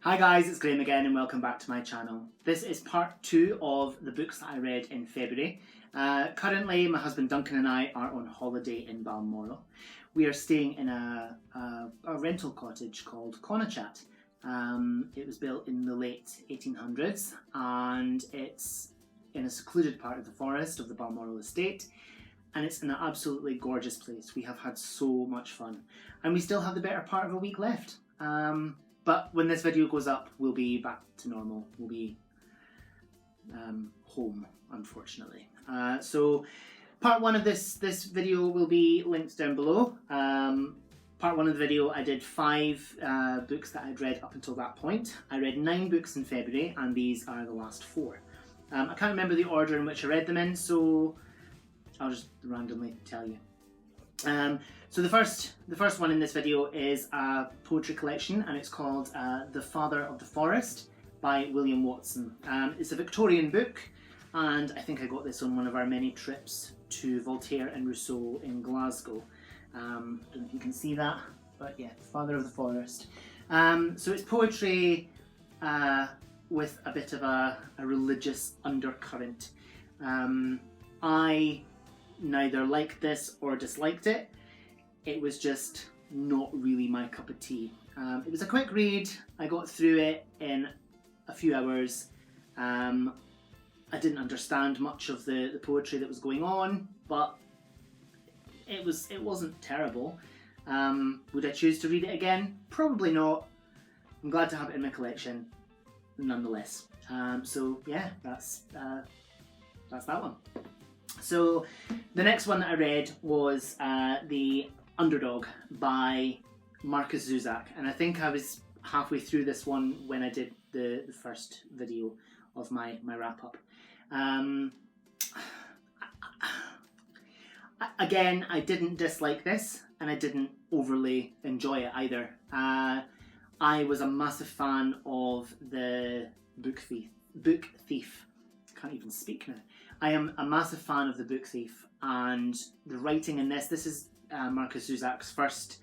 Hi guys, it's Graham again and welcome back to my channel. This is part 2 of the books that I read in February. Currently my husband Duncan and I are on holiday in Balmoral. We are staying in a rental cottage called Connachat. It was built in the late 1800s and it's in a secluded part of the forest of the Balmoral estate, and it's an absolutely gorgeous place. We have had so much fun and we still have the better part of a week left. But when this video goes up, we'll be back to normal. We'll be home, unfortunately. So part 1 of this video will be linked down below. Part 1 of the video, I did 5 books that I'd read up until that point. I read 9 books in February, and these are the last 4. I can't remember the order in which I read them in, so I'll just randomly tell you. So the first one in this video is a poetry collection, and it's called The Father of the Forest by William Watson. It's a Victorian book, and I think I got this on one of our many trips to Voltaire and Rousseau in Glasgow. I don't know if you can see that, but yeah, Father of the Forest. So it's poetry with a bit of a religious undercurrent. I neither liked this or disliked it. It was just not really my cup of tea. It was a quick read. I got through it in a few hours. I didn't understand much of the poetry that was going on, but it wasn't terrible. Would I choose to read it again? Probably not. I'm glad to have it in my collection nonetheless. So yeah, that's that one. So the next one that I read was the Underdog by Markus Zusak, and I think I was halfway through this one when I did the first video of my wrap up. Again, I didn't dislike this and I didn't overly enjoy it either. I was a massive fan of the Book Thief. Can't even speak now. I am a massive fan of the Book Thief, and the writing in this is Markus Zusak's first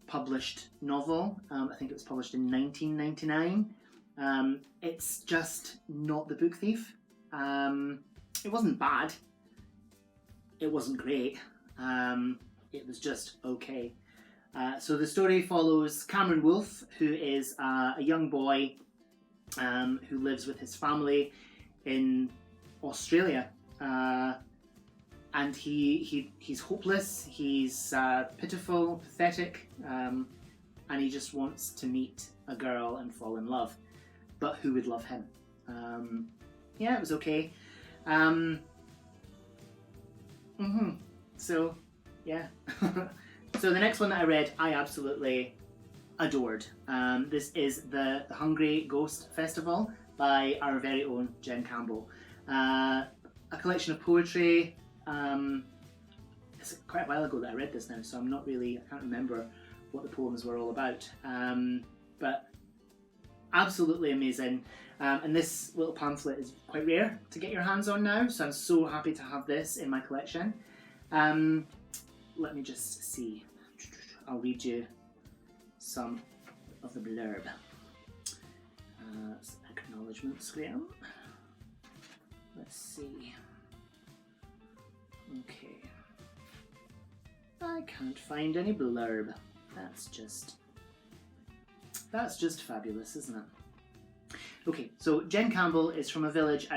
published novel. I think it was published in 1999. It's just not the Book Thief. It wasn't bad. It wasn't great. It was just okay. So the story follows Cameron Wolfe, who is a young boy who lives with his family in Australia, and he's hopeless, he's pitiful, pathetic, and he just wants to meet a girl and fall in love. But who would love him? Yeah, it was okay. So yeah. So the next one that I read, I absolutely adored. This is the Hungry Ghost Festival by our very own Jen Campbell. A collection of poetry. It's quite a while ago that I read this now, so I can't remember what the poems were all about. But absolutely amazing. And this little pamphlet is quite rare to get your hands on now, so I'm so happy to have this in my collection. Let me just see. I'll read you some of the blurb. Acknowledgements, Graham. Let's see. Okay. I can't find any blurb. That's just fabulous, isn't it? Okay, so Jen Campbell is from a village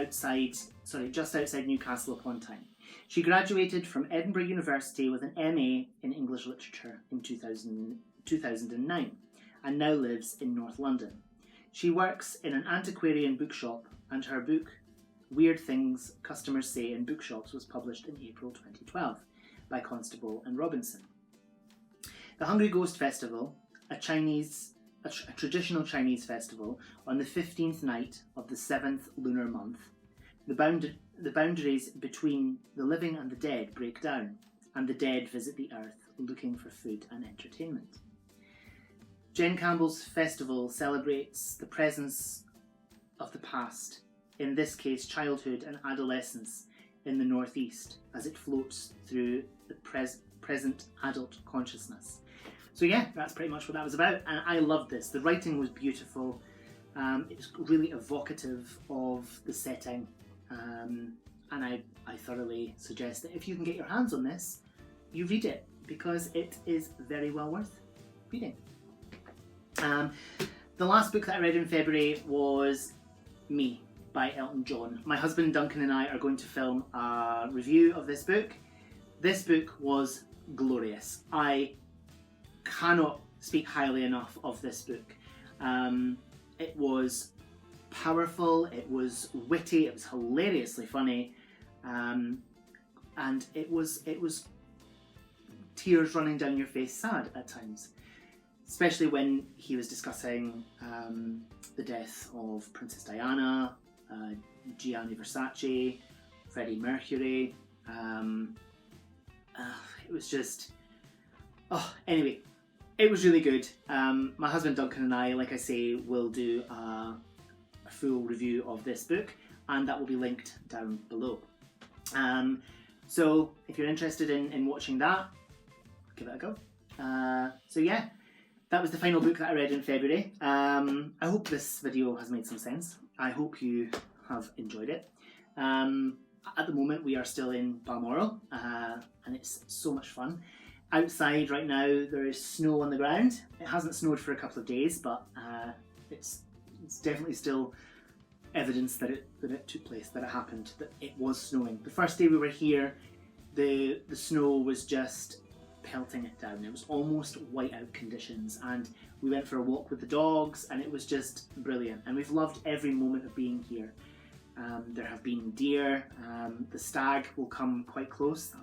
just outside Newcastle upon Tyne. She graduated from Edinburgh University with an MA in English Literature in 2009 and now lives in North London. She works in an antiquarian bookshop, and her book Weird Things Customers Say in Bookshops was published in April 2012 by Constable and Robinson. The Hungry Ghost Festival, a traditional Chinese festival on the 15th night of the 7th lunar month, the boundaries between the living and the dead break down, and the dead visit the earth looking for food and entertainment. Jen Campbell's festival celebrates the presence of the past, in this case childhood and adolescence in the northeast, as it floats through the present adult consciousness. So yeah, that's pretty much what that was about, and I loved this. The writing was beautiful. It's really evocative of the setting, and I thoroughly suggest that if you can get your hands on this, you read it, because it is very well worth reading. The last book that I read in February was Me by Elton John. My husband Duncan and I are going to film a review of this book. This book was glorious. I cannot speak highly enough of this book. It was powerful, it was witty, it was hilariously funny, and it was tears running down your face sad at times, especially when he was discussing the death of Princess Diana, Gianni Versace, Freddie Mercury. It was just, anyway, it was really good. My husband Duncan and I, like I say, will do a full review of this book, and that will be linked down below. So if you're interested in watching that, give it a go. So yeah, that was the final book that I read in February. I hope this video has made some sense. I hope you have enjoyed it. At the moment we are still in Balmoral, and it's so much fun. Outside right now there is snow on the ground. It hasn't snowed for a couple of days, but it's definitely still evidence that it took place, that it happened, that it was snowing. The first day we were here, the snow was just pelting it down. It was almost whiteout conditions, and we went for a walk with the dogs, and it was just brilliant, and we've loved every moment of being here. There have been deer, the stag will come quite close,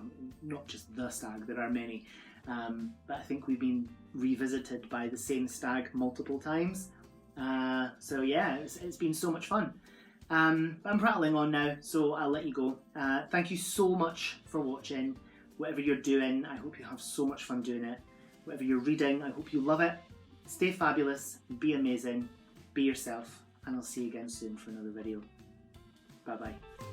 not just the stag, there are many, but I think we've been revisited by the same stag multiple times. So yeah, it's been so much fun. But I'm prattling on now, so I'll let you go. Thank you so much for watching. Whatever you're doing, I hope you have so much fun doing it. Whatever you're reading, I hope you love it. Stay fabulous, be amazing, be yourself, and I'll see you again soon for another video. Bye bye.